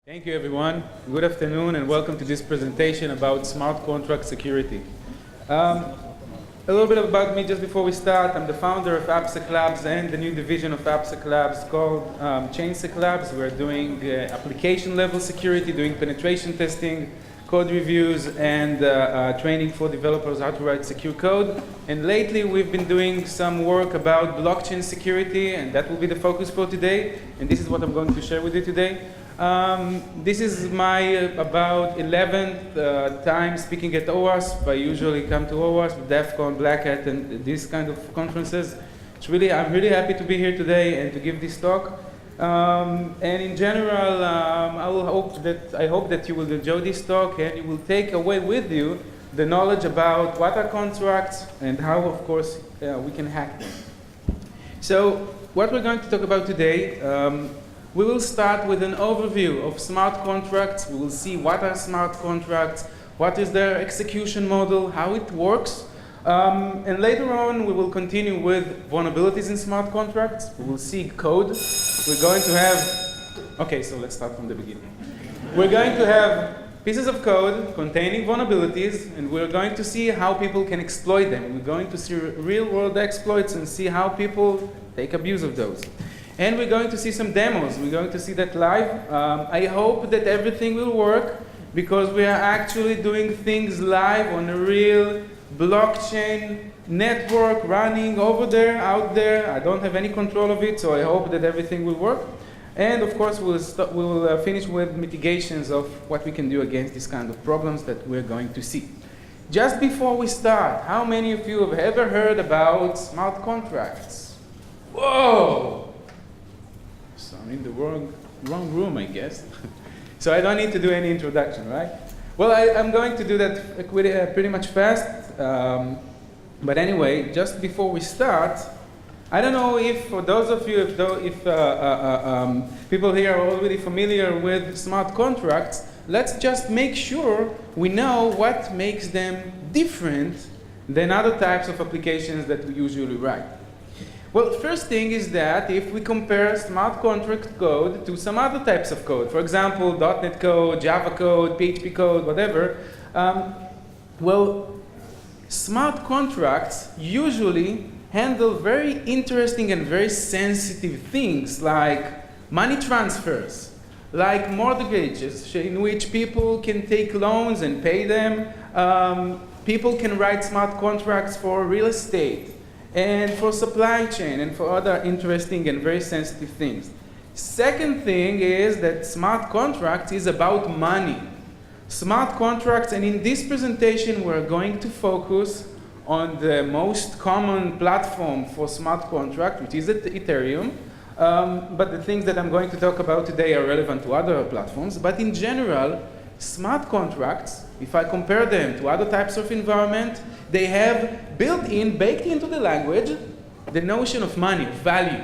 Thank you, everyone. Good afternoon, and welcome to this presentation about smart contract security. A little bit about me just before we start. I'm the founder of AppSecIL and the new division of AppSecIL called ChainSecIL. We're doing application-level security, doing penetration testing, code reviews, and training for developers how to write secure code. And lately, we've been doing some work about blockchain security, and that will be the focus for today. And this is what I'm going to share with you today. This is my about 11th time speaking at OWASP. I usually come to OWASP, DEF CON, Black Hat, and these kind of conferences. I'm really happy to be here today and to give this talk. And in general, I hope that you will enjoy this talk and you will take away with you the knowledge about what are contracts and how, of course, we can hack them. So what we're going to talk about today, we will start with an overview of smart contracts. We will see what are smart contracts, what is their execution model, how it works. And later on, we will continue with vulnerabilities in smart contracts. We will see code. We're going to have, okay, so let's start from the beginning. We're going to have pieces of code containing vulnerabilities, and we're going to see how people can exploit them. We're going to see real-world exploits and see how people take abuse of those. And we're going to see some demos. We're going to see that live. I hope that everything will work because we are actually doing things live on a real blockchain network running over there, out there. I don't have any control of it, so I hope that everything will work. And of course, we'll finish with mitigations of what we can do against these kind of problems that we're going to see. Just before we start, how many of you have ever heard about smart contracts? Whoa! So I'm in the wrong room, I guess. So I don't need to do any introduction, right? Well, I'm going to do that pretty much fast. But anyway, just before we start, I don't know if for those of you, if people here are already familiar with smart contracts, let's just make sure we know what makes them different than other types of applications that we usually write. Well, the first thing is that if we compare smart contract code to some other types of code, for example, .NET code, Java code, PHP code, whatever, well, smart contracts usually handle very interesting and very sensitive things like money transfers, like mortgages in which people can take loans and pay them. People can write smart contracts for real estate, and for supply chain, and for other interesting and very sensitive things. Second thing is that smart contracts is about money. Smart contracts, and in this presentation, we're going to focus on the most common platform for smart contract, which is Ethereum. But the things that I'm going to talk about today are relevant to other platforms. But in general, smart contracts, if I compare them to other types of environment, they have built-in, baked into the language, the notion of money, value.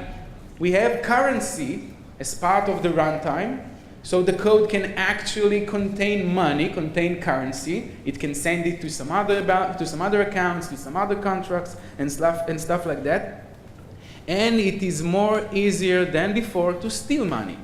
We have currency as part of the runtime, so the code can actually contain money, contain currency. It can send it to some other accounts, to some other contracts, and stuff like that. And it is more easier than before to steal money.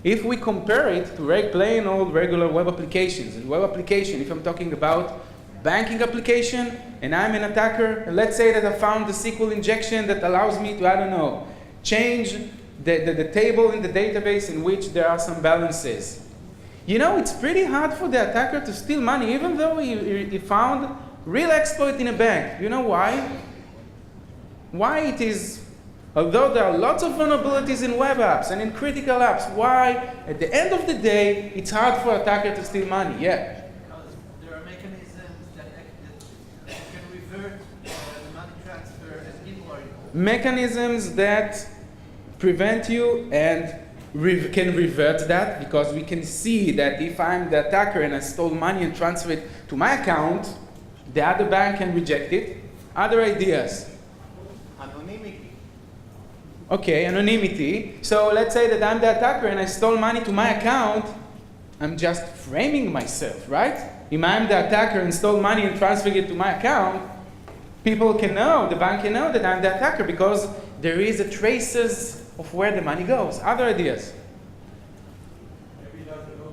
If we compare it to plain old regular web applications, and web application, if I'm talking about banking application, and I'm an attacker, and let's say that I found the SQL injection that allows me to, I don't know, change the table in the database in which there are some balances. You know, it's pretty hard for the attacker to steal money, even though he found real exploit in a bank. You know why? Why it is, although there are lots of vulnerabilities in web apps and in critical apps, why, at the end of the day, it's hard for an attacker to steal money? Yeah. Because there are mechanisms that can revert the money transfer as people are involved. Mechanisms that prevent you and can revert that, because we can see that if I'm the attacker and I stole money and transfer it to my account, the other bank can reject it. Other ideas? Anonymity. Okay, anonymity. So let's say that I'm the attacker and I stole money to my account. I'm just framing myself, right? If I'm the attacker and stole money and transferred it to my account, people can know, the bank can know that I'm the attacker because there is a traces of where the money goes. Other ideas? Maybe he doesn't know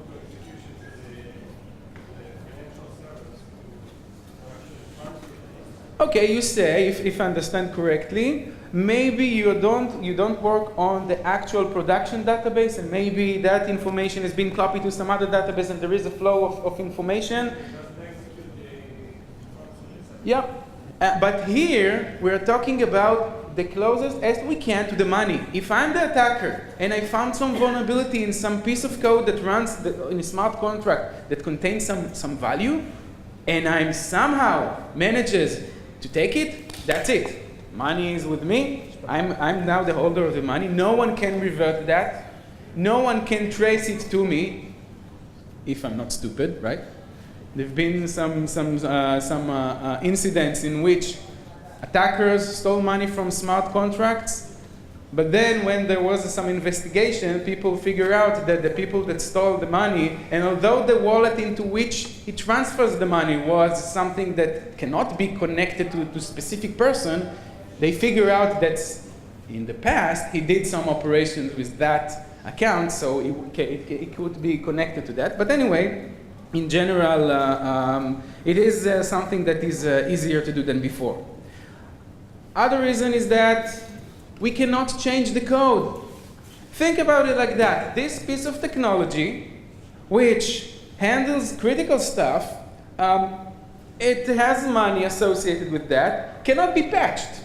Okay, you say, if I understand correctly, maybe you don't work on the actual production database, and maybe that information is being copied to some other database, and there is a flow of information. Yeah, but here we're talking about the closest as we can to the money. If I'm the attacker and I found some vulnerability in some piece of code that runs in a smart contract that contains some value, and I'm somehow manages to take it, that's it. Money is with me. I'm now the holder of the money. No one can revert that. No one can trace it to me, if I'm not stupid, right? There've been some incidents in which attackers stole money from smart contracts, but then when there was some investigation, people figure out that the people that stole the money, and although the wallet into which he transfers the money was something that cannot be connected to a specific person, they figure out that in the past he did some operations with that account, so it could be connected to that. But anyway, in general, it is something that is easier to do than before. Other reason is that we cannot change the code. Think about it like that. This piece of technology, which handles critical stuff, it has money associated with that, cannot be patched.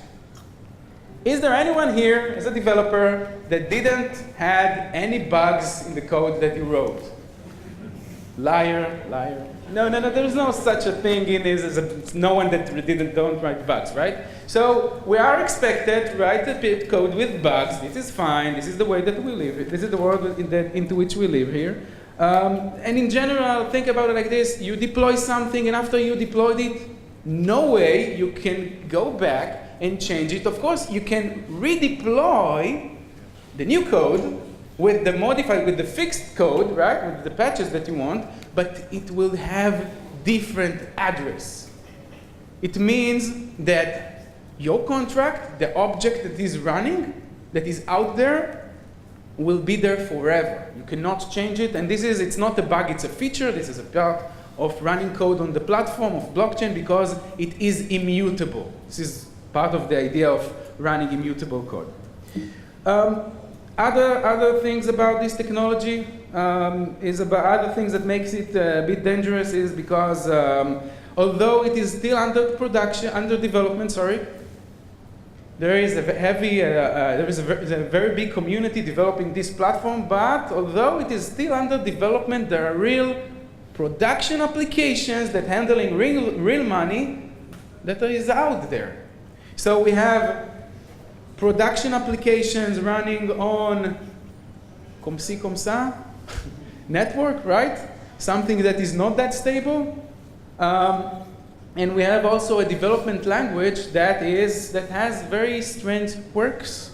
Is there anyone here as a developer that didn't have any bugs in the code that you wrote? Liar, liar. No, there's no such a thing in this as no one that don't write bugs, right? So we are expected to write a bit code with bugs. This is fine. This is the way that we live. This is the world into which we live here. And in general, think about it like this. You deploy something, and after you deployed it, no way you can go back and change it. Of course, you can redeploy the new code with the modified, with the fixed code, right, with the patches that you want, but it will have different address. It means that your contract, the object that is running, that is out there, will be there forever. You cannot change it, and it's not a bug, it's a feature. This is a part of running code on the platform of blockchain because it is immutable. This is part of the idea of running immutable code. Other things about this technology other things that makes it a bit dangerous is because although it is still under development, there is a very big community developing this platform, but although it is still under development, there are real production applications that handling real money that is out there. So we have production applications running on comme ci, comme ça network, right? Something that is not that stable. And we have also a development language that has very strange quirks,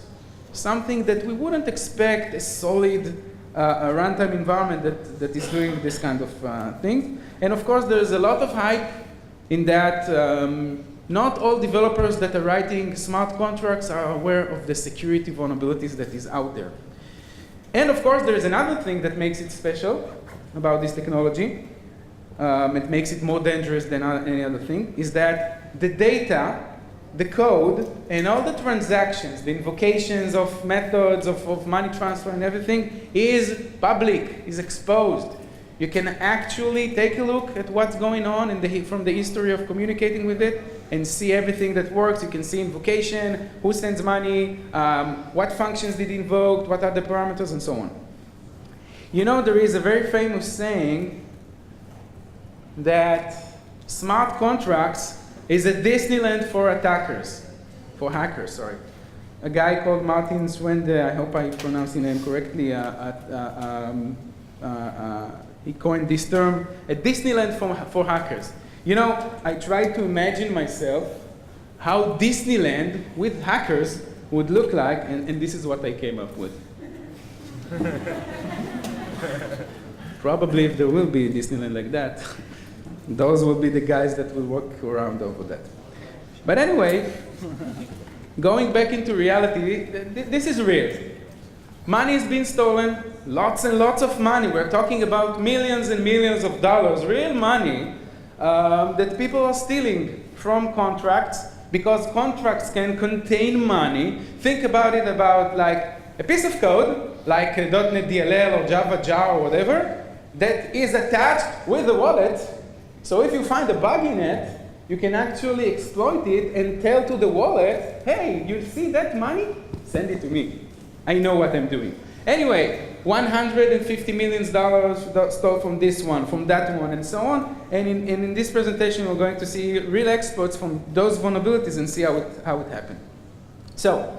something that we wouldn't expect a solid runtime environment that is doing this kind of thing. And of course, there's a lot of hype in that not all developers that are writing smart contracts are aware of the security vulnerabilities that is out there. And of course, there is another thing that makes it special about this technology. It makes it more dangerous than any other thing, is that the data, the code, and all the transactions, the invocations of methods of money transfer and everything is public, is exposed. You can actually take a look at what's going on from the history of communicating with it and see everything that works. You can see invocation, who sends money, what functions did it invoke, what are the parameters, and so on. You know, there is a very famous saying that smart contracts is a Disneyland for hackers. A guy called Martin Swende, I hope I pronounced his name correctly, he coined this term, a Disneyland for hackers. You know, I tried to imagine myself how Disneyland with hackers would look like, and this is what I came up with. Probably if there will be a Disneyland like that, those will be the guys that will walk around over that. But anyway, going back into reality, this is real. Money has been stolen, lots and lots of money. We're talking about millions and millions of dollars, real money, that people are stealing from contracts. because contracts can contain money. Think about it about like a piece of code, like a .NET DLL or Java jar or whatever, that is attached with the wallet. So if you find a bug in it, you can actually exploit it and tell to the wallet, hey, you see that money? Send it to me. I know what I'm doing. Anyway, $150 million stole from this one, from that one, and so on. And in this presentation, we're going to see real experts from those vulnerabilities and see how it happened. So,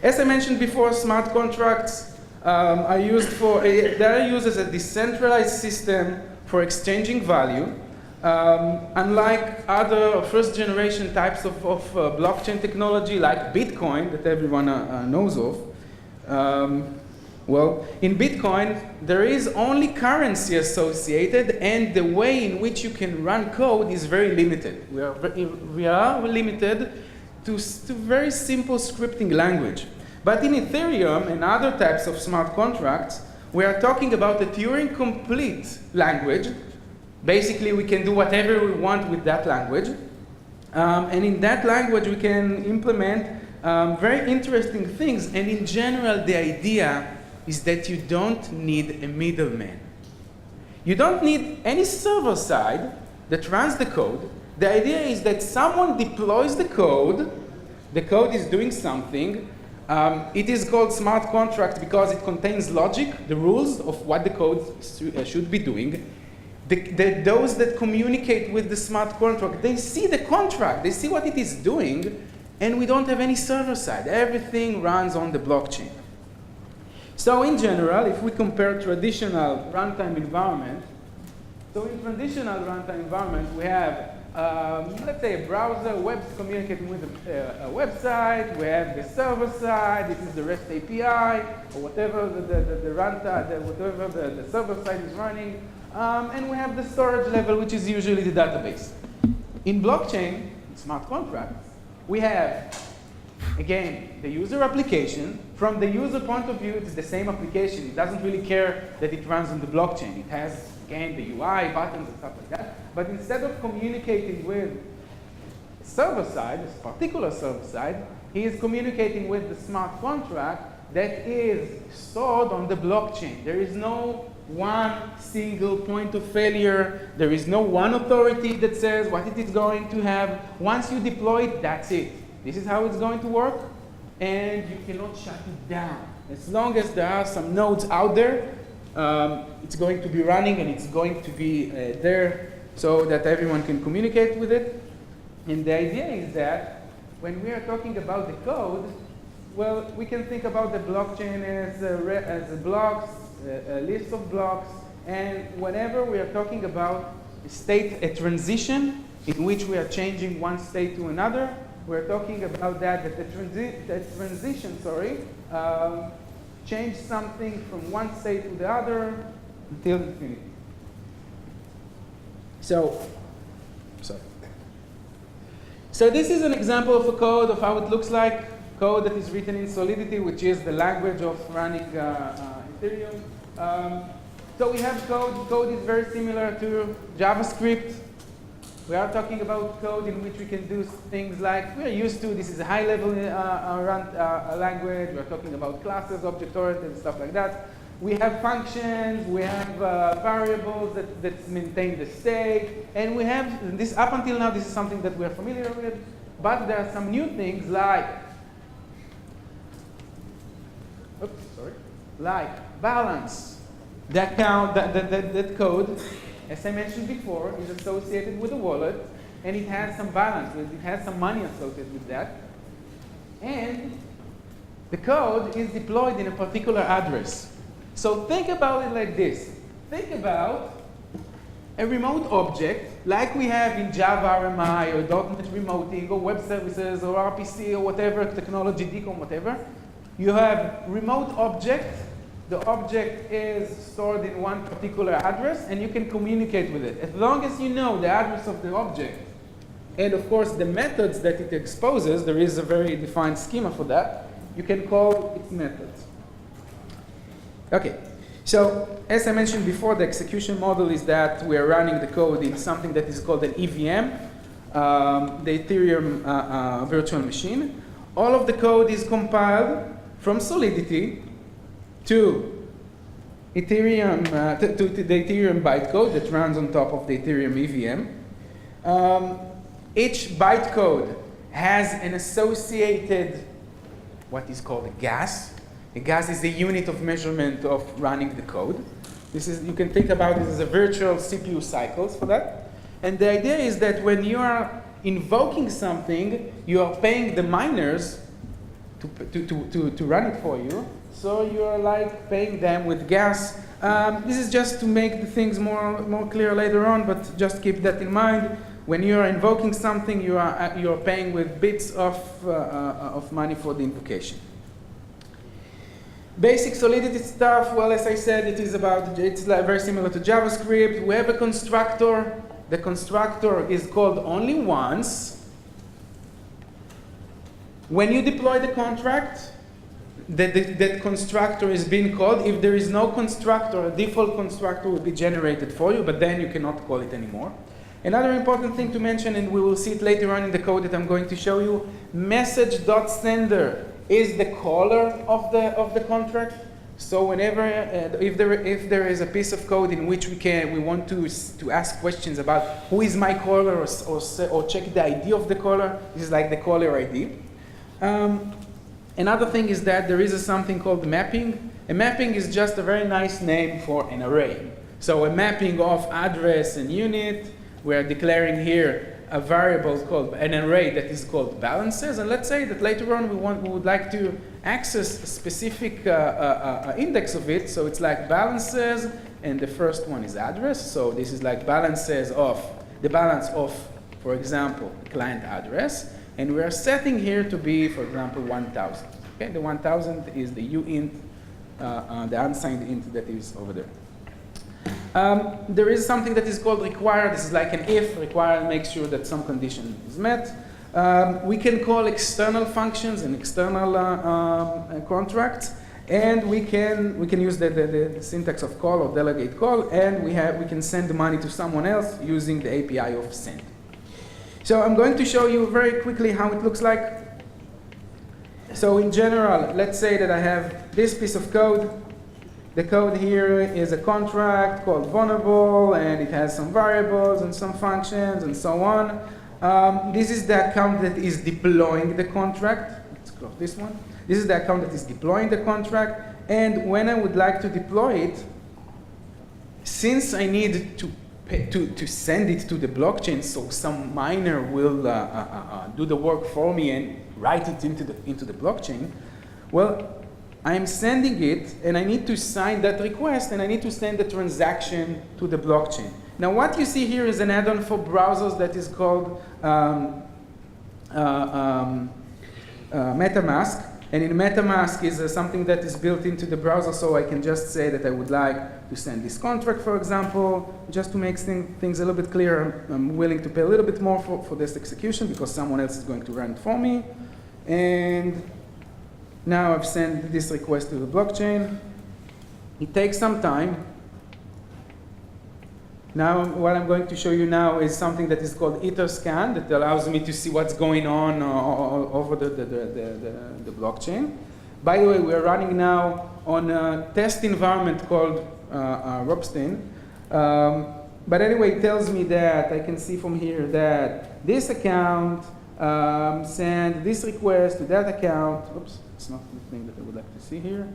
as I mentioned before, smart contracts are used as a decentralized system for exchanging value. Unlike other first-generation types of blockchain technology like Bitcoin that everyone knows of, well, in Bitcoin, there is only currency associated, and the way in which you can run code is very limited. We are limited to very simple scripting language. But in Ethereum and other types of smart contracts, we are talking about a Turing-complete language. Basically, we can do whatever we want with that language. And in that language, we can implement very interesting things. And in general, the idea is that you don't need a middleman. You don't need any server side that runs the code. The idea is that someone deploys the code is doing something. It is called smart contract because it contains logic, the rules of what the code should be doing. Those that communicate with the smart contract, they see the contract, they see what it is doing, and we don't have any server side. Everything runs on the blockchain. So in general, if we compare traditional runtime environment, we have, let's say, a browser, web communicating with a website. We have the server side. This is the REST API, or whatever whatever the server side is running. And we have the storage level, which is usually the database. In blockchain, smart contracts, we have, again, the user application. From the user point of view, it's the same application. It doesn't really care that it runs on the blockchain. It has, again, the UI, buttons, and stuff like that. But instead of communicating with server side, this particular server side, he is communicating with the smart contract that is stored on the blockchain. There is no one single point of failure. There is no one authority that says what it is going to have. Once you deploy it, that's it. This is how it's going to work, and you cannot shut it down. As long as there are some nodes out there, it's going to be running, and it's going to be there so that everyone can communicate with it. And the idea is that when we are talking about the code, well, we can think about the blockchain as blocks, a list of blocks, and whenever we are talking about a transition in which we are changing one state to another, we're talking about that transition, change something from one state to the other until infinity. So this is an example of a code of how it looks like. Code that is written in Solidity, which is the language of running Ethereum. So we have code. Code is very similar to JavaScript. We are talking about code in which we can do things like we're used to. This is a high-level language. We're talking about classes, object-oriented, and stuff like that. We have functions. We have variables that maintain the state. And we have this, up until now, this is something that we're familiar with. But there are some new things like balance. That code, as I mentioned before, is associated with a wallet, and it has some balance, it has some money associated with that. And the code is deployed in a particular address. So think about it like this. Think about a remote object, like we have in Java RMI or .NET remoting or web services or RPC or whatever, technology, DCOM, whatever. You have remote object. The object is stored in one particular address, and you can communicate with it. As long as you know the address of the object, and of course the methods that it exposes, there is a very defined schema for that, you can call its methods. Okay, so as I mentioned before, the execution model is that we are running the code in something that is called an EVM. the Ethereum virtual machine. All of the code is compiled from Solidity to Ethereum, to the Ethereum bytecode that runs on top of the Ethereum EVM. Each bytecode has an associated, what is called a gas. A gas is a unit of measurement of running the code. This is, you can think about it as a virtual CPU cycles for that. And the idea is that when you are invoking something, you are paying the miners to run it for you. So you are like paying them with gas. This is just to make the things more clear later on, but just keep that in mind. When you are invoking something, you are paying with bits of money for the invocation. Basic Solidity stuff, well, as I said, it's like very similar to JavaScript. We have a constructor. The constructor is called only once. When you deploy the contract, that constructor is being called. If there is no constructor, a default constructor will be generated for you, but then you cannot call it anymore. Another important thing to mention, and we will see it later on in the code that I'm going to show you, message.sender is the caller of the contract. So whenever, if there is a piece of code in which we want to ask questions about who is my caller or check the ID of the caller, this is like the caller ID. Another thing is that there is something called mapping. A mapping is just a very nice name for an array. So a mapping of address and unit. We are declaring here a variable called an array that is called balances. And let's say that later on we would like to access a specific index of it. So it's like balances, and the first one is address. So this is like balances of the balance of, for example, client address. And we are setting here to be, for example, 1,000. Okay, the 1,000 is the uint, the unsigned int that is over there. There is something that is called require. This is like an if. Require makes sure that some condition is met. We can call external functions and external contracts, and we can use the syntax of call or delegate call, and we can send the money to someone else using the API of send. So I'm going to show you very quickly how it looks like. So in general, let's say that I have this piece of code. The code here is a contract called vulnerable, and it has some variables and some functions and so on. This is the account that is deploying the contract. Let's close this one. This is the account that is deploying the contract. And when I would like to deploy it, since I need to send it to the blockchain, so some miner will do the work for me and write it into the blockchain, well, I'm sending it, and I need to sign that request, and I need to send the transaction to the blockchain. Now, what you see here is an add-on for browsers that is called MetaMask. And in MetaMask is something that is built into the browser, so I can just say that I would like to send this contract, for example. Just to make things a little bit clearer, I'm willing to pay a little bit more for this execution because someone else is going to run it for me. And now I've sent this request to the blockchain. It takes some time. Now, what I'm going to show you now is something that is called Etherscan that allows me to see what's going on over the blockchain. By the way, we're running now on a test environment called Ropstein. But anyway, it tells me that I can see from here that this account sent this request to that account. Oops, it's not the thing that I would like to see here.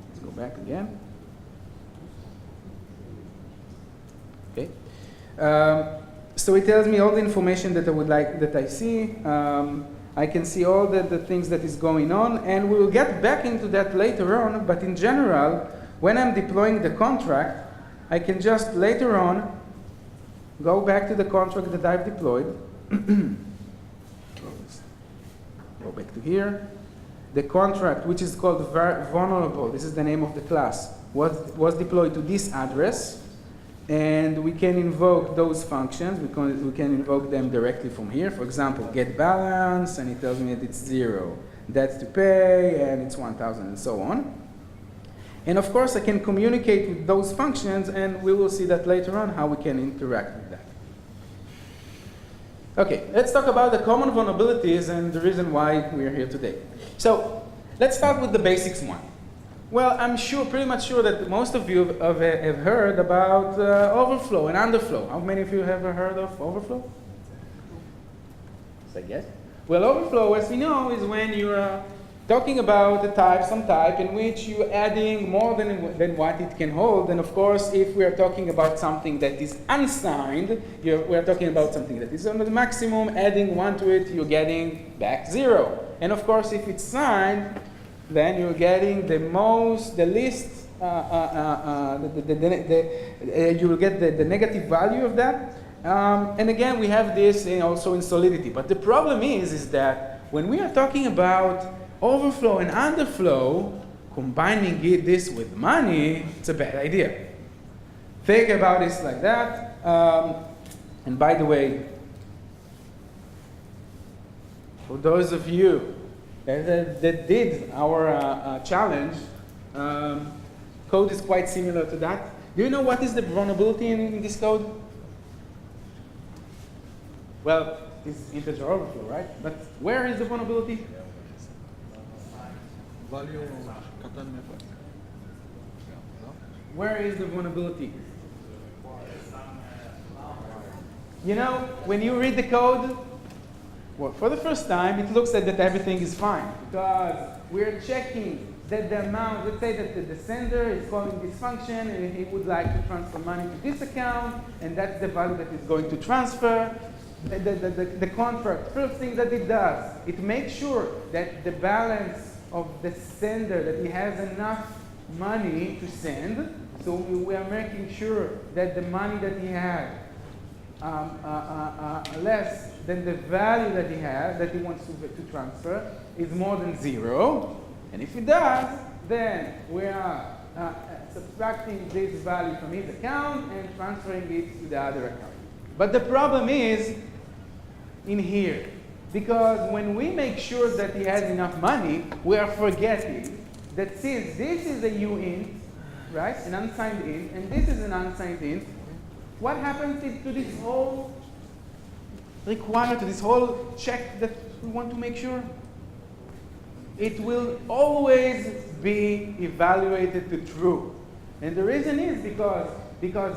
Let's go back again. Okay. So it tells me all the information that I would like that I see. I can see all the things that is going on, and we will get back into that later on. But in general, when I'm deploying the contract, I can just later on go back to the contract that I've deployed. Go back to here. The contract, which is called vulnerable, this is the name of the class, was deployed to this address. And we can invoke those functions. We can invoke them directly from here. For example, get balance, and it tells me that it's 0. That's to pay, and it's 1,000, and so on. And of course, I can communicate with those functions, and we will see that later on how we can interact with that. Okay, let's talk about the common vulnerabilities and the reason why we're here today. So let's start with the basics one. Well, I'm sure, pretty much sure that most of you have heard about overflow and underflow. How many of you have ever heard of overflow? I guess. Well, overflow, as we know, is when you're talking about a type, some type, in which you're adding more than what it can hold. And of course, if we are talking about something that is unsigned, we're talking about something that is on the maximum, adding 1 to it, you're getting back 0. And of course, if it's signed, then you're getting the least, you will get the negative value of that. And again, we have this also in solidity. But the problem is that when we are talking about overflow and underflow, combining this with money, it's a bad idea. Think about this like that. And by the way, for those of you that did our challenge, code is quite similar to that. Do you know what is the vulnerability in this code? Well, it's integer overflow, right? But where is the vulnerability? Where is the vulnerability? You know, when you read the code, well, for the first time, it looks like that everything is fine because we're checking that the amount, let's say that the sender is calling this function and he would like to transfer money to this account, and that's the value that it's going to transfer. The contract, first thing that it does, it makes sure that the balance of the sender, that he has enough money to send. So we are making sure that the money that he has less than the value that he has, that he wants to transfer, is more than 0. And if it does, then we are subtracting this value from his account and transferring it to the other account. But the problem is in here, because when we make sure that he has enough money, we are forgetting that since this is a uint, right, an unsigned int, and this is an unsigned int, what happens to this whole to this whole check that we want to make sure? It will always be evaluated to true. And the reason is because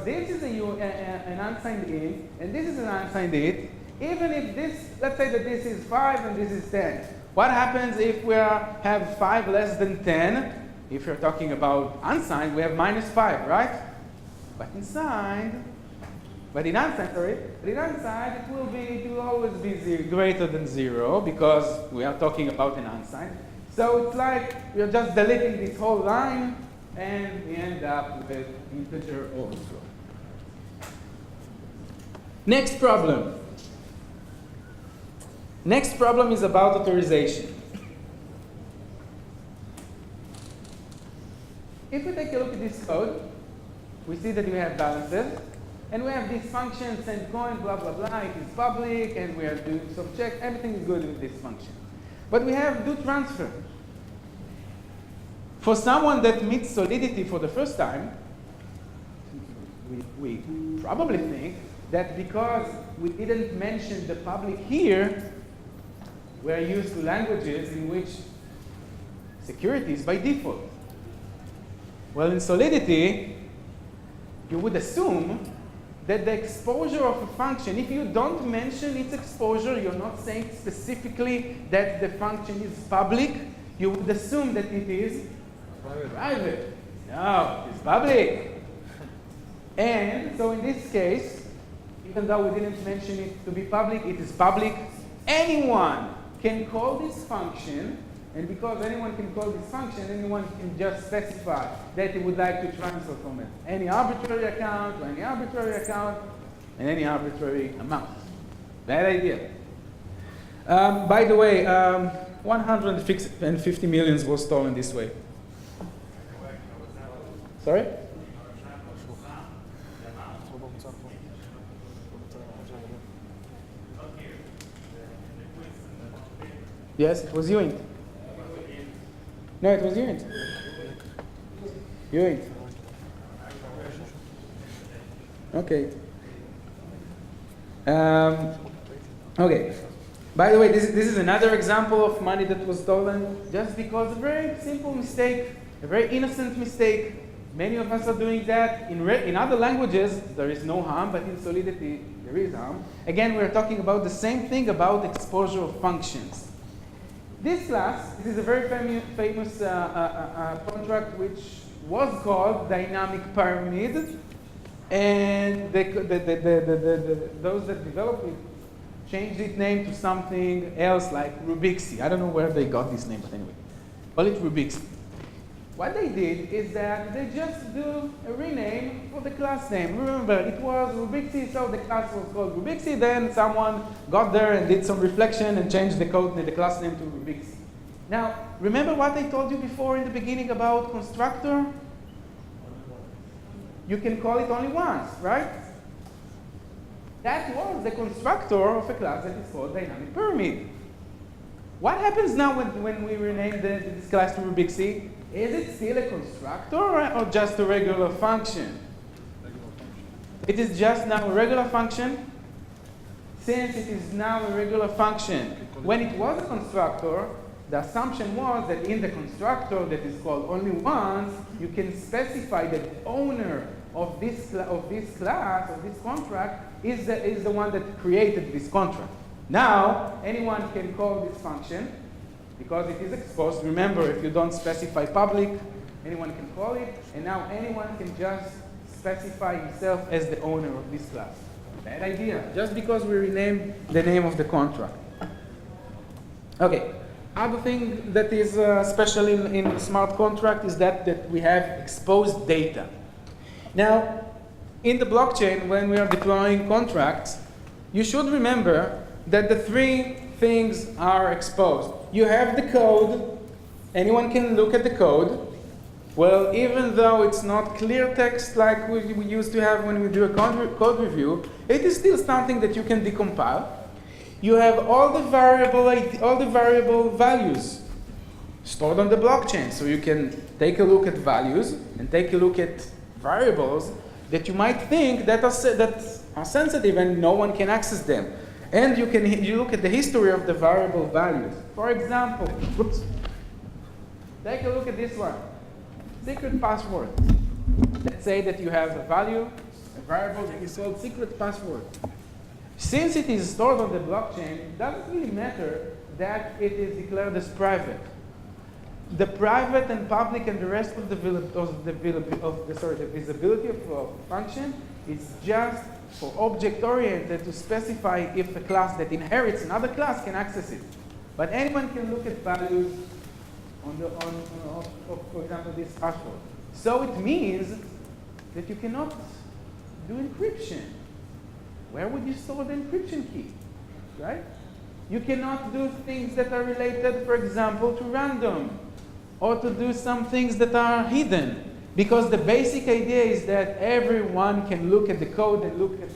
this is an unsigned int, and this is an unsigned int. Even if this, let's say that this is 5 and this is 10. What happens if we have 5 less than 10? If you're talking about unsigned, we have -5, right? But in unsigned, it will always be greater than 0 because we are talking about an unsigned. So it's like we're just deleting this whole line and we end up with integer overflow. Next problem. Next problem is about authorization. If we take a look at this code, we see that we have balances, and we have these functions, send coin, blah, blah, blah, it is public, and we are doing some check, everything is good with this function. But we have do transfer. For someone that meets solidity for the first time, we probably think that because we didn't mention the public here, we are used to languages in which security is by default. Well, in Solidity, you would assume that the exposure of a function, if you don't mention its exposure, you're not saying specifically that the function is public, you would assume that it is private. No, it's public. And so in this case, even though we didn't mention it to be public, it is public. Anyone can call this function, and because anyone can call this function, anyone can just specify that he would like to transfer from it any arbitrary account to any arbitrary account and any arbitrary amount. Bad idea. By the way, 150 millions was stolen this way. Sorry? Yes, it was uint. No, it was uint. Uint. Okay. Okay. By the way, this is another example of money that was stolen just because a very simple mistake, a very innocent mistake. Many of us are doing that. In other languages, there is no harm, but in Solidity, there is harm. Again, we're talking about the same thing about exposure of functions. This class, this is a very famous contract which was called Dynamic Pyramid. And those that developed it changed its name to something else like Rubixi. I don't know where they got this name, but anyway, call it Rubixi. What they did is that they just do a rename for the class name. Remember, it was Rubixi, so the class was called Rubixi. Then someone got there and did some reflection and changed the code, the class name to Rubixi. Now, remember what I told you before in the beginning about constructor? You can call it only once, right? That was the constructor of a class that is called Dynamic Pyramid. What happens now when we rename this class to Rubixi? Is it still a constructor or just a regular function? It is just now a regular function. Since it is now a regular function, when it was a constructor, the assumption was that in the constructor that is called only once, you can specify that the owner of this class, of this contract, is the one that created this contract. Now, anyone can call this function because it is exposed. Remember, if you don't specify public, anyone can call it, and now anyone can just specify himself as the owner of this class. Bad idea, just because we renamed the name of the contract. Okay. Other thing that is special in smart contract is that we have exposed data. Now, in the blockchain, when we are deploying contracts, you should remember that the three things are exposed. You have the code. Anyone can look at the code. Well, even though it's not clear text like we used to have when we do a code review, it is still something that you can decompile. You have all the variable values stored on the blockchain. So you can take a look at values and take a look at variables that you might think that are sensitive and no one can access them. And you look at the history of the variable values. For example, take a look at this one. Secret password. Let's say that you have a value, a variable that is called secret password. Since it is stored on the blockchain, it doesn't really matter that it is declared as private. The private and public and the rest of the visibility of a function is just for object-oriented to specify if a class that inherits another class can access it. But anyone can look at values for example, this password. So it means that you cannot do encryption. Where would you store the encryption key, right? You cannot do things that are related, for example, to random, or to do some things that are hidden, because the basic idea is that everyone can look at the code and look at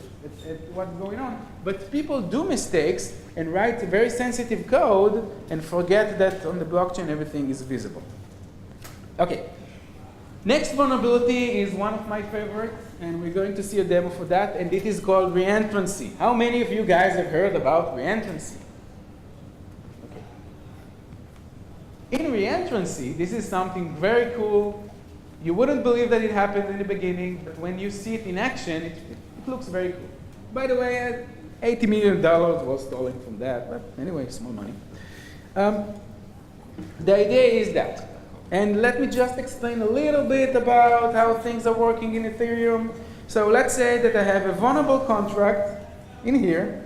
what's going on. But people do mistakes and write very sensitive code and forget that on the blockchain everything is visible. Okay. Next vulnerability is one of my favorites, and we're going to see a demo for that, and it is called reentrancy. How many of you guys have heard about reentrancy? Okay. In reentrancy, this is something very cool. You wouldn't believe that it happened in the beginning, but when you see it in action, it looks very cool. By the way, $80 million was stolen from that, but anyway, small money. The idea is that. And let me just explain a little bit about how things are working in Ethereum. So let's say that I have a vulnerable contract in here.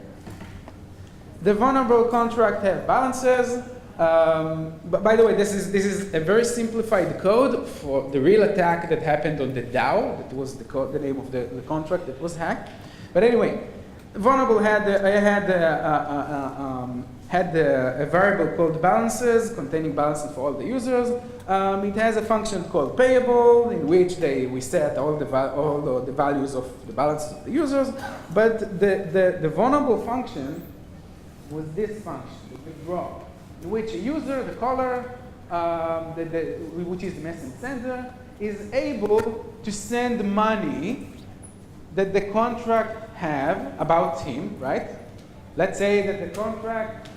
The vulnerable contract has balances. But by the way, this is a very simplified code for the real attack that happened on the DAO. That was the name of the contract that was hacked. But anyway, vulnerable had a variable called balances, containing balances for all the users. It has a function called payable, in which we set all the values of the balances of the users. But the vulnerable function was this function, the draw, in which a user, the caller, which is the message sender, is able to send money that the contract have about him, right? Let's say that the contract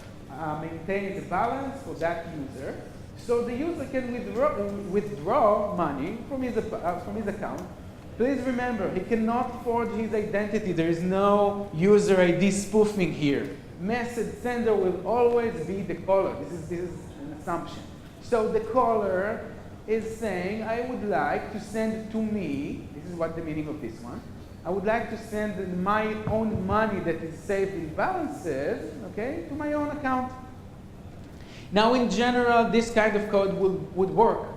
maintains a balance for that user, so the user can withdraw money from his account. Please remember, he cannot forge his identity. There is no user ID spoofing here. Message sender will always be the caller. This is an assumption. So the caller is saying, I would like to send to me, this is what the meaning of this one, I would like to send my own money that is saved in balances, okay, to my own account. Now, in general, this kind of code would work.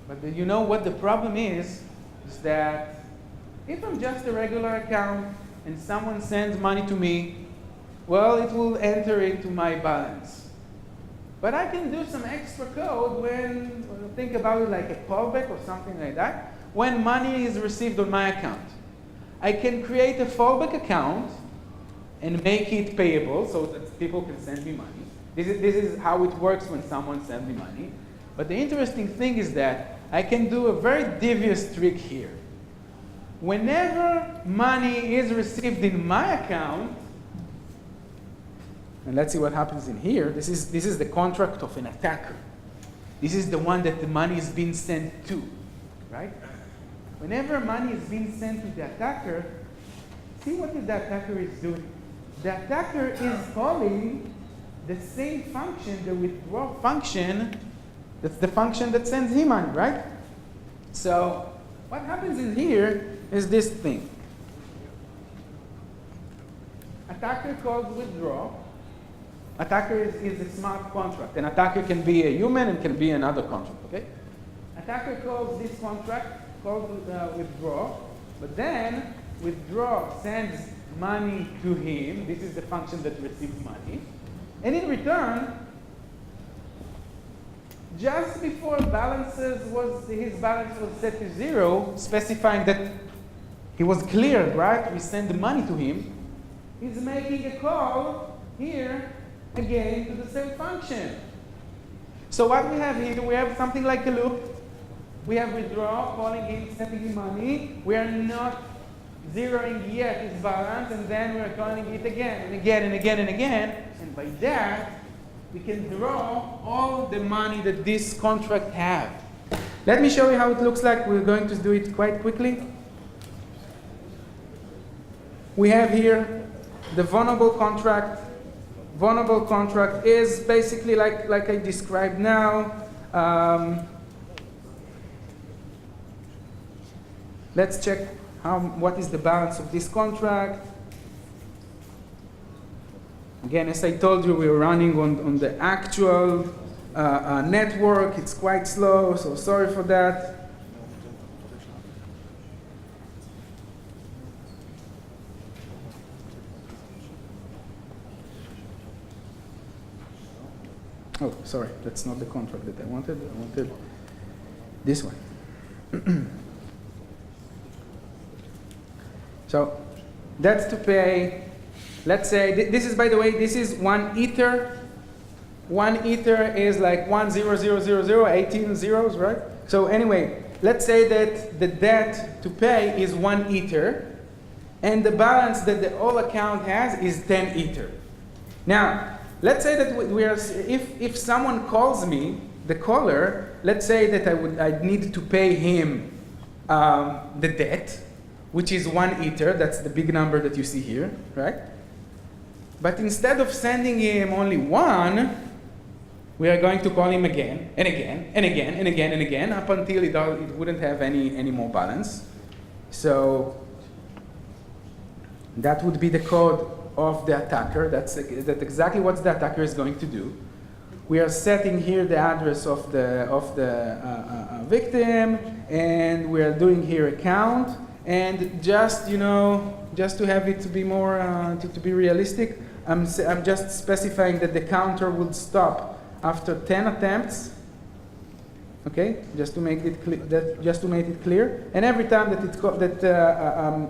But you know what the problem is that if I'm just a regular account and someone sends money to me, well, it will enter into my balance. But I can do some extra code when think about it like a fallback or something like that, when money is received on my account. I can create a fallback account and make it payable so that people can send me money. This is how it works when someone sends me money. But the interesting thing is that I can do a very devious trick here. Whenever money is received in my account, and let's see what happens in here. This is the contract of an attacker. This is the one that the money is being sent to, right? Whenever money is being sent to the attacker, see what the attacker is doing. The attacker is calling the same function, the withdraw function. That's the function that sends him money, right? So what happens in here is this thing. Attacker calls withdraw. Attacker is a smart contract. An attacker can be a human and can be another contract, okay? Attacker calls this contract, calls withdraw, but then withdraw sends money to him. This is the function that receives money. And in return, just before his balance was set to 0, specifying that he was cleared, right? We send the money to him. He's making a call here again to the same function. So what we have here, we have something like a loop. We have withdraw, calling him, sending him money. We are not zeroing yet his balance, and then we're calling it again and again and again and again. And by that, we can draw all the money that this contract has. Let me show you how it looks like. We're going to do it quite quickly. We have here the vulnerable contract. Vulnerable contract is basically like I described now. Let's check what is the balance of this contract. Again, as I told you, we're running on the actual network. It's quite slow, so sorry for that. Oh, sorry, that's not the contract that I wanted. I wanted this one. So that's to pay. Let's say this is, by the way, this is 1 ether. 1 ether is like 10000, 18 zeros, right? So anyway, let's say that the debt to pay is 1 ether, and the balance that the whole account has is 10 ether. Now, let's say that if someone calls me, the caller, let's say that I need to pay him the debt, which is 1 ether. That's the big number that you see here, right? But instead of sending him only 1, we are going to call him again and again and again and again and again up until it wouldn't have any more balance. So that would be the code of the attacker. That's exactly what the attacker is going to do. We are setting here the address of the victim, and we are doing here a count. And just to have it to be more to be realistic, I'm just specifying that the counter would stop after 10 attempts. Okay, just to make it clear. And every time that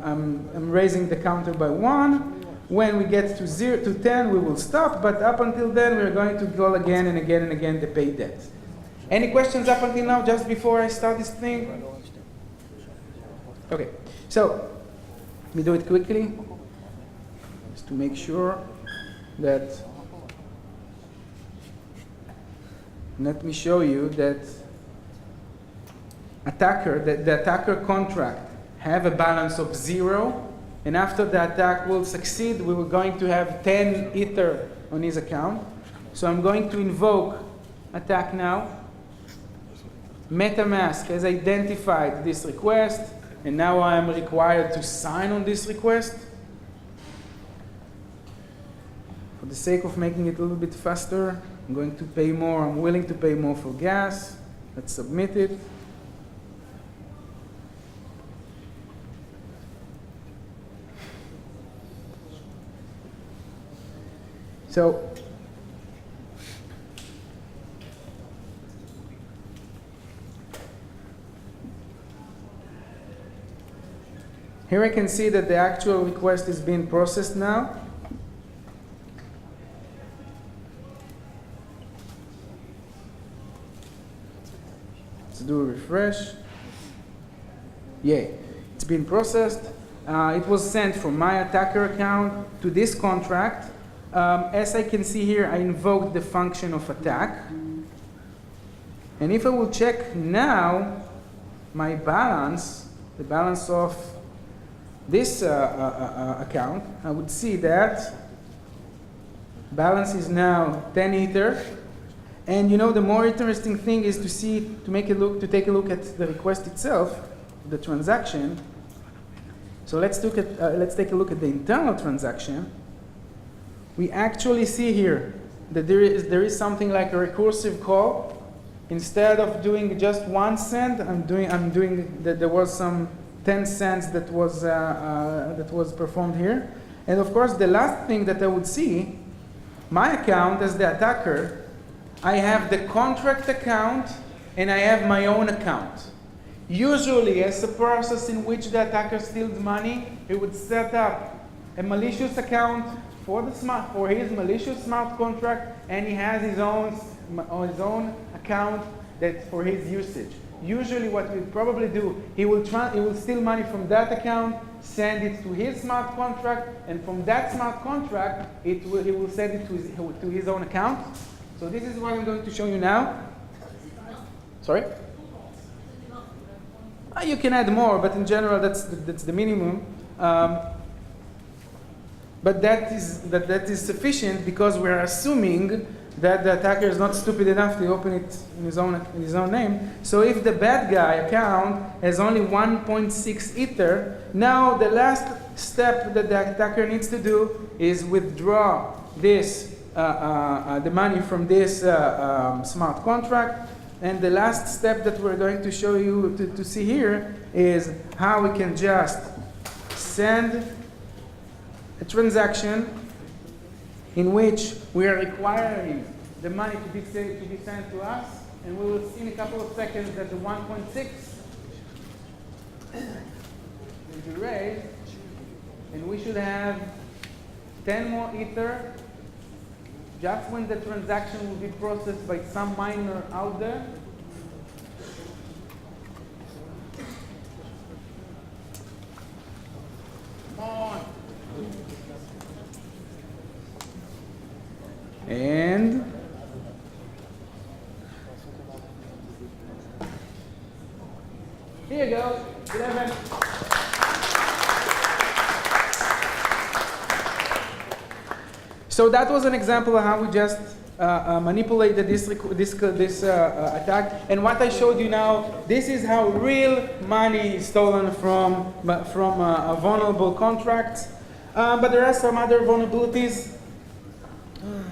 I'm raising the counter by 1. When we get to 10, we will stop. But up until then, we're going to call again and again and again the pay debt. Any questions up until now? Just before I start this thing. Okay. So let me do it quickly. Just to make sure that, let me show you that the attacker contract have a balance of 0, and after the attack will succeed, we were going to have 10 Ether on his account. So I'm going to invoke attack now. MetaMask has identified this request, and now I am required to sign on this request. For the sake of making it a little bit faster, I'm going to pay more. I'm willing to pay more for gas. Let's submit it. So here I can see that the actual request is being processed now. Let's do a refresh. Yay, it's been processed. It was sent from my attacker account to this contract. As I can see here, I invoked the function of attack. And if I will check now my balance, the balance of this account, I would see that balance is now 10 Ether. And you know, the more interesting thing is to see, to take a look at the request itself, the transaction. So let's take a look at the internal transaction. We actually see here that there is something like a recursive call. Instead of doing just 1 cent, there was some 10 cents that was performed here. And of course, the last thing that I would see, my account as the attacker, I have the contract account and I have my own account. Usually, as a process in which the attacker steals money, he would set up a malicious account for his malicious smart contract, and he has his own account that's for his usage. Usually what we'll probably do, he will steal money from that account, send it to his smart contract, and from that smart contract, he will send it to his own account. So this is what I'm going to show you now. Sorry? You can add more, but in general, that's the minimum. But that is sufficient because we're assuming that the attacker is not stupid enough to open it in his own name. So if the bad guy account has only 1.6 Ether, now the last step that the attacker needs to do is withdraw this the money from this smart contract. And the last step that we're going to show you to see here is how we can just send a transaction in which we are requiring the money to be sent to us, and we will see in a couple of seconds that the 1.6 is erased, and we should have 10 more Ether just when the transaction will be processed by some miner out there. Come on. And here you go, 11. So that was an example of how we just manipulated this attack. And what I showed you now, this is how real money is stolen from a vulnerable contract. But there are some other vulnerabilities.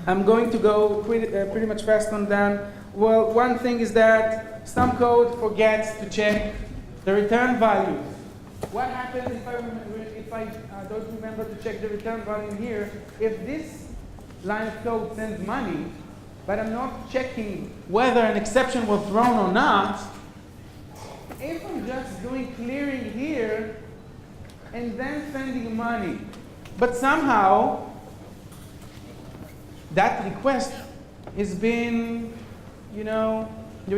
I'm going to go pretty much fast on them. Well, one thing is that some code forgets to check the return value. What happens if I don't remember to check the return value here? If this line of code sends money, but I'm not checking whether an exception was thrown or not, if I'm just doing clearing here and then sending money, but somehow that request is being, there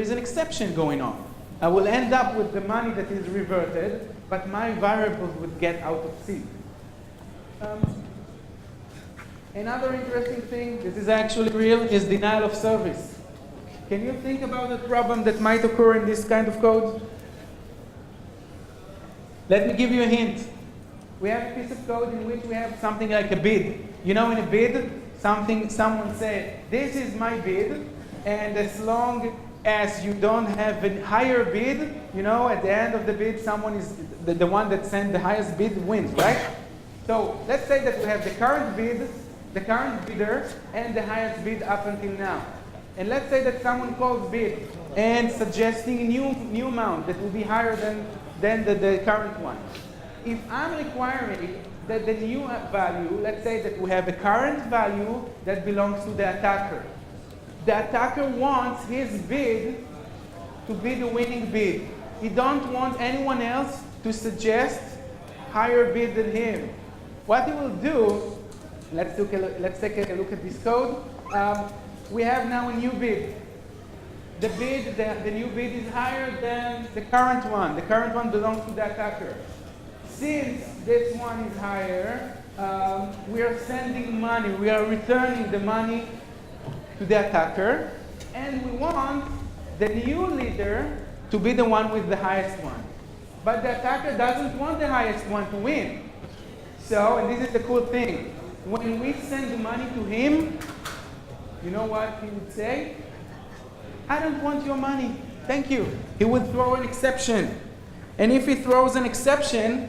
is an exception going on. I will end up with the money that is reverted, but my variables would get out of sync. Another interesting thing, this is actually real, is denial of service. Can you think about a problem that might occur in this kind of code? Let me give you a hint. We have a piece of code in which we have something like a bid. You know, in a bid, someone said, this is my bid, and as long as you don't have a higher bid, you know, at the end of the bid, someone is the one that sent the highest bid wins, right? So let's say that we have the current bid, the current bidder, and the highest bid up until now. And let's say that someone calls bid and suggesting a new amount that will be higher than the current one. If I'm requiring that the new value, let's say that we have a current value that belongs to the attacker. The attacker wants his bid to be the winning bid. He don't want anyone else to suggest higher bid than him. What he will do, let's take a look at this code. We have now a new bid. The new bid is higher than the current one. The current one belongs to the attacker. Since this one is higher, we are sending money. We are returning the money to the attacker, and we want the new leader to be the one with the highest one. But the attacker doesn't want the highest one to win. So, and this is the cool thing, when we send the money to him, you know what he would say? I don't want your money, thank you. He would throw an exception. And if he throws an exception,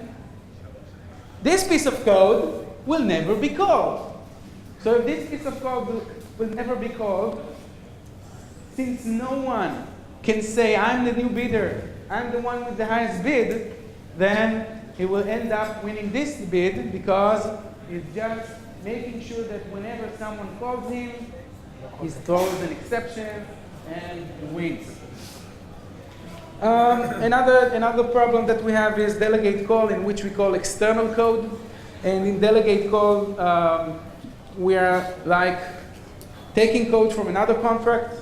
this piece of code will never be called. So if this piece of code will never be called, since no one can say, I'm the new bidder, I'm the one with the highest bid, then he will end up winning this bid because he's just making sure that whenever someone calls him, he throws an exception and wins. Another problem that we have is delegate call, in which we call external code. And in delegate call, we are like taking code from another contract.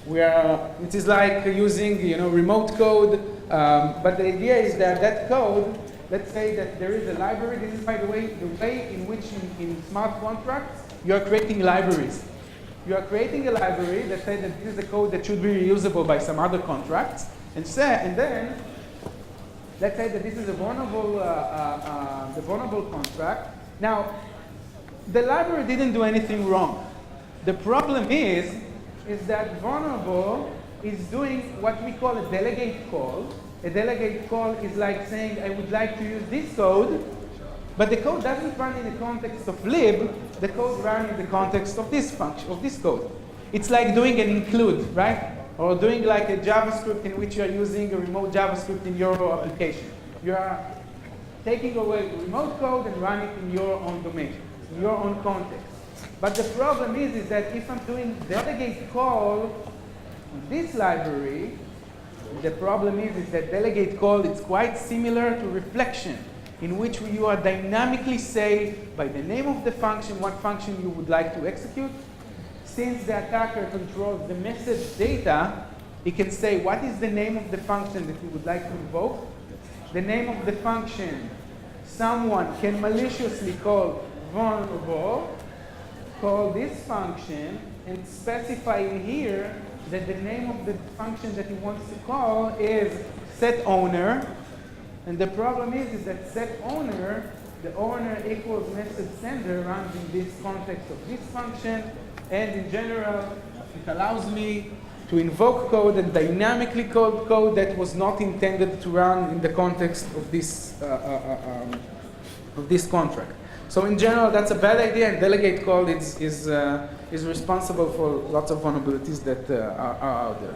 It is like using remote code. But the idea is that that code, let's say that there is a library. This is, by the way in which in smart contracts you are creating libraries. You are creating a library that says that this is a code that should be reusable by some other contracts. And then, let's say that this is a vulnerable contract. Now, the library didn't do anything wrong. The problem is that vulnerable is doing what we call a delegate call. A delegate call is like saying, I would like to use this code, but the code doesn't run in the context of lib. The code runs in the context of this function, of this code. It's like doing an include, right? Or doing like a JavaScript in which you are using a remote JavaScript in your application. You are taking away the remote code and running it in your own domain, in your own context. But the problem is that if I'm doing delegate call on this library, the problem is that delegate call is quite similar to reflection, in which you are dynamically say by the name of the function what function you would like to execute. Since the attacker controls the message data, he can say what is the name of the function that he would like to invoke. The name of the function, someone can maliciously call vulnerable, call this function, and specify in here that the name of the function that he wants to call is setOwner. And the problem is that setOwner, the owner equals message sender runs in this context of this function. And in general, it allows me to invoke code and dynamically code that was not intended to run in the context of this contract. So in general, that's a bad idea, and delegate call is responsible for lots of vulnerabilities that are out there.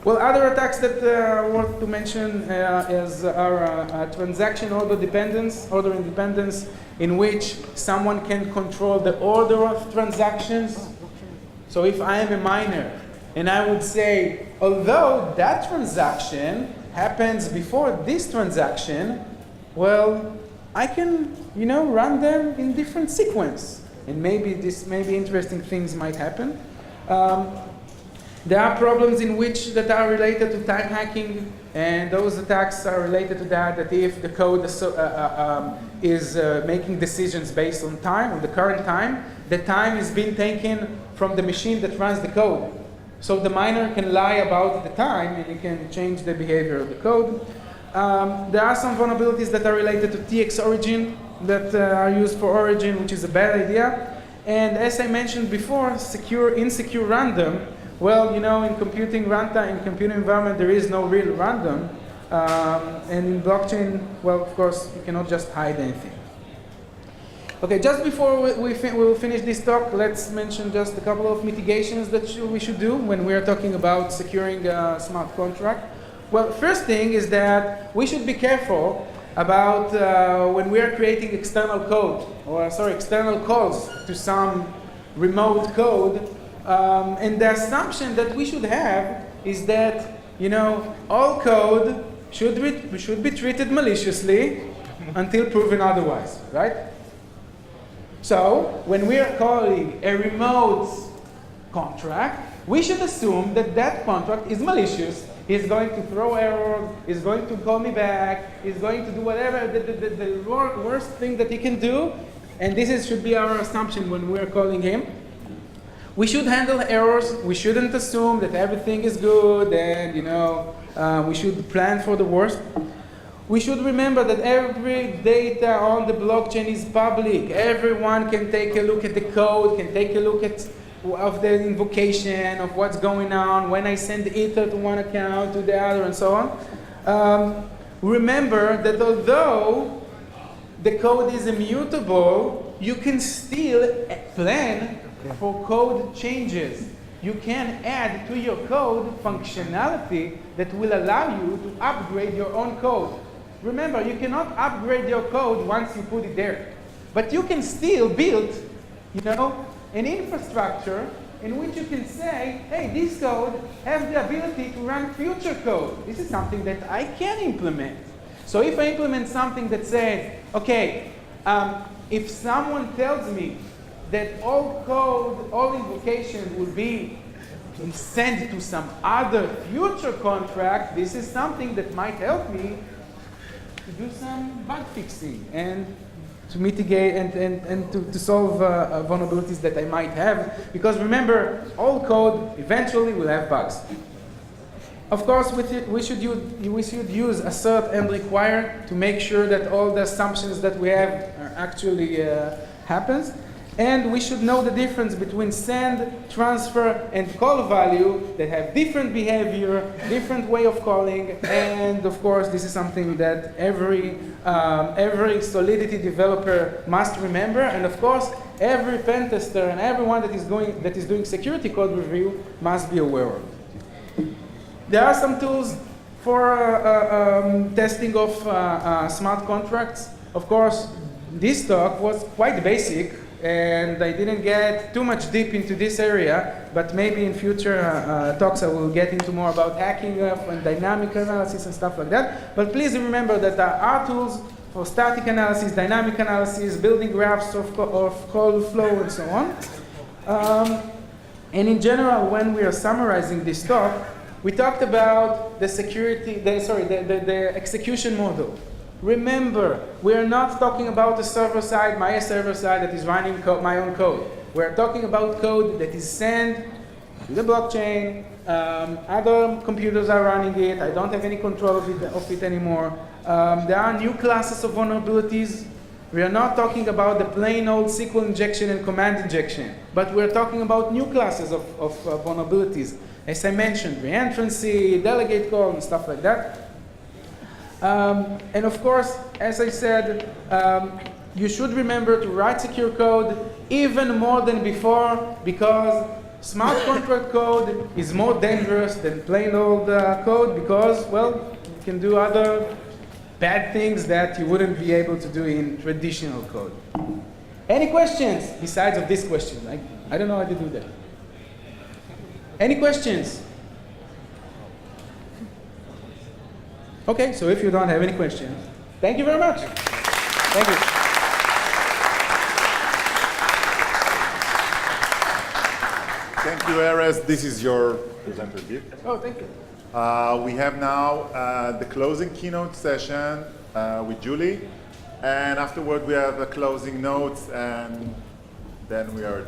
Well, other attacks that are worth to mention are transaction order independence, in which someone can control the order of transactions. So if I am a miner, and I would say, although that transaction happens before this transaction, well, I can, run them in different sequence. And maybe interesting things might happen. There are problems in which that are related to time hacking, and those attacks are related to that if the code is making decisions based on time, on the current time, the time is being taken from the machine that runs the code. So the miner can lie about the time, and it can change the behavior of the code. There are some vulnerabilities that are related to TX origin that are used for origin, which is a bad idea. And as I mentioned before, insecure random. Well, you know, in computing runtime, in computing environment, there is no real random. And in blockchain, well, of course, you cannot just hide anything. Okay, just before we will finish this talk, let's mention just a couple of mitigations that we should do when we are talking about securing a smart contract. Well, first thing is that we should be careful about when we are creating external code, or sorry, external calls to some remote code. And the assumption that we should have is that, you know, all code should be treated maliciously until proven otherwise, right? So when we are calling a remote contract, we should assume that that contract is malicious. He's going to throw errors, he's going to call me back, he's going to do whatever the worst thing that he can do, and this should be our assumption when we're calling him. We should handle errors. We shouldn't assume that everything is good, and you know, we should plan for the worst. We should remember that every data on the blockchain is public. Everyone can take a look at the code, can take a look at of the invocation, of what's going on, when I send ether to one account to the other, and so on. Remember that although the code is immutable, you can still plan for code changes. You can add to your code functionality that will allow you to upgrade your own code. Remember, you cannot upgrade your code once you put it there. But you can still build, you know, an infrastructure in which you can say, hey, this code has the ability to run future code. This is something that I can implement. So if I implement something that says, okay, if someone tells me that all code, all invocations will be sent to some other future contract, this is something that might help me to do some bug fixing and to mitigate and to solve vulnerabilities that I might have. Because remember, all code eventually will have bugs. Of course, we should use assert and require to make sure that all the assumptions that we have are actually happens. And we should know the difference between send, transfer, and call value that have different behavior, different way of calling, and of course, this is something that every Solidity developer must remember, and of course, every pen tester and everyone that is doing security code review must be aware of. There are some tools for testing of smart contracts. Of course, this talk was quite basic, and I didn't get too much deep into this area, but maybe in future talks I will get into more about hacking and dynamic analysis and stuff like that. But please remember that there are tools for static analysis, dynamic analysis, building graphs of call flow, and so on. And in general, when we are summarizing this talk, we talked about the execution model. Remember, we are not talking about the server side, my server side that is running my own code. We're talking about code that is sent to the blockchain. Other computers are running it. I don't have any control of it anymore. There are new classes of vulnerabilities. We are not talking about the plain old SQL injection and command injection, but we're talking about new classes of vulnerabilities. As I mentioned, reentrancy, delegate call, and stuff like that. And of course, as I said, you should remember to write secure code even more than before, because smart contract code is more dangerous than plain old code, because, well, you can do other bad things that you wouldn't be able to do in traditional code. Any questions besides of this question? I don't know how to do that. Any questions? Okay, so if you don't have any questions, thank you very much. Thank you. Thank you, Erez. This is your presenter give. Oh, thank you. We have now the closing keynote session with Julie, and afterward we have the closing notes, and then we are